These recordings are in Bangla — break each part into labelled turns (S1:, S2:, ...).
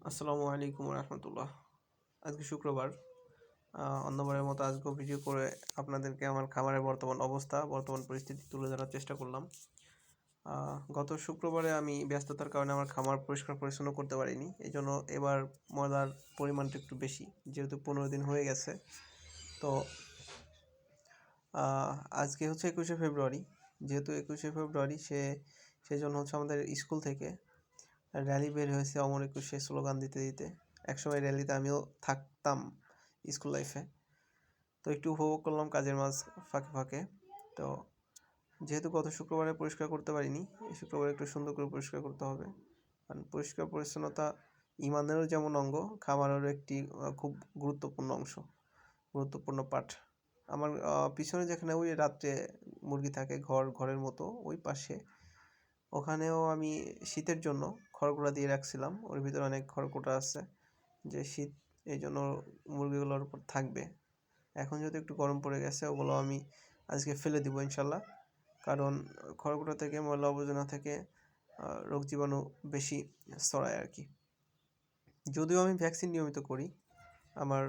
S1: আসসালামু আলাইকুম রহমতুল্লাহ। আজকে শুক্রবার। অন্যবারের মতো আজকেও ভিডিও করে আপনাদেরকে আমার খামারের বর্তমান পরিস্থিতি তুলে ধরার চেষ্টা করলাম। গত শুক্রবারে আমি ব্যস্ততার কারণে আমার খামার পরিষ্কার পরিচ্ছন্ন করতে পারিনি, এই জন্য এবার ময়লার পরিমাণটা একটু বেশি, যেহেতু 15 দিন হয়ে গেছে। তো আজকে হচ্ছে 21শে ফেব্রুয়ারি। যেহেতু 21শে ফেব্রুয়ারি সেই জন্য হচ্ছে আমাদের স্কুল থেকে র্যালি বের হয়েছে অমর একুশে স্লোগান দিতে দিতে। একসময় র্যালিতে আমিও থাকতাম স্কুল লাইফে, তো একটু উপভোগ করলাম কাজের ফাঁকে ফাঁকে। তো যেহেতু গত শুক্রবারে পরিষ্কার করতে পারিনি, এই শুক্রবারে একটু সুন্দর করে পরিষ্কার করতে হবে। কারণ পরিষ্কার পরিচ্ছন্নতা ইমানেরও যেমন অঙ্গ, খামারেরও একটি খুব গুরুত্বপূর্ণ পার্ট। আমার পিছনে যেখানে ওই রাত্রে মুরগি থাকে, ঘরের মতো ওই পাশে, ওখানেও আমি শীতের জন্য খড়কুটা দিয়ে রাখছিলাম। ওর ভিতরে অনেক খড়কুটা আছে, যে শীত এই জন্য মুরগিগুলোর উপর থাকবে। এখন যেহেতু একটু গরম পড়ে গেছে, ওগুলো আমি আজকে ফেলে দিব ইনশাল্লাহ। কারণ খড়কুটা থেকে, ময়লা আবর্জনা থেকে রোগ জীবাণু বেশি ছড়ায় আর কি। যদিও আমি ভ্যাকসিন নিয়মিত করি আমার।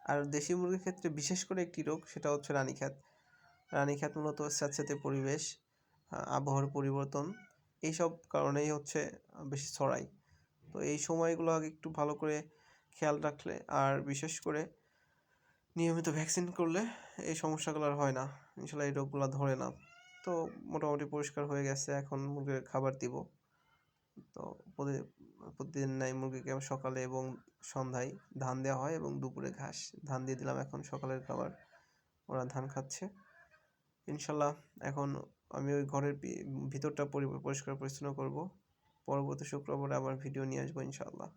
S1: আর দেশি মুরগির ক্ষেত্রে বিশেষ করে একটি রোগ, সেটা হচ্ছে রানীক্ষেত মূলত স্যাঁতসেঁতে পরিবেশ, আবহাওয়ার পরিবর্তন, এইসব কারণেই হচ্ছে বেশি ছড়ায়। তো এই সময়গুলো আগে একটু ভালো করে খেয়াল রাখলে, আর বিশেষ করে নিয়মিত ভ্যাকসিন করলে এই সমস্যাগুলো আর হয় না ইনশাল্লাহ, এই রোগগুলো ধরে না। তো মোটামুটি পরিষ্কার হয়ে গেছে, এখন মুরগির খাবার দিব। তো প্রতিদিন নাই মুরগিকে সকালে এবং সন্ধ্যায় ধান দেওয়া হয়, এবং দুপুরে ঘাস। ধান দিয়ে দিলাম এখন সকালের খাবার, ওরা ধান খাচ্ছে ইনশাল্লাহ। এখন আমি ওই ঘরের ভিতরটা পরিষ্কার পরিচ্ছন্ন করব। পরবর্তী শুক্রবারে আবার ভিডিও নিয়ে আসবো ইনশাআল্লাহ।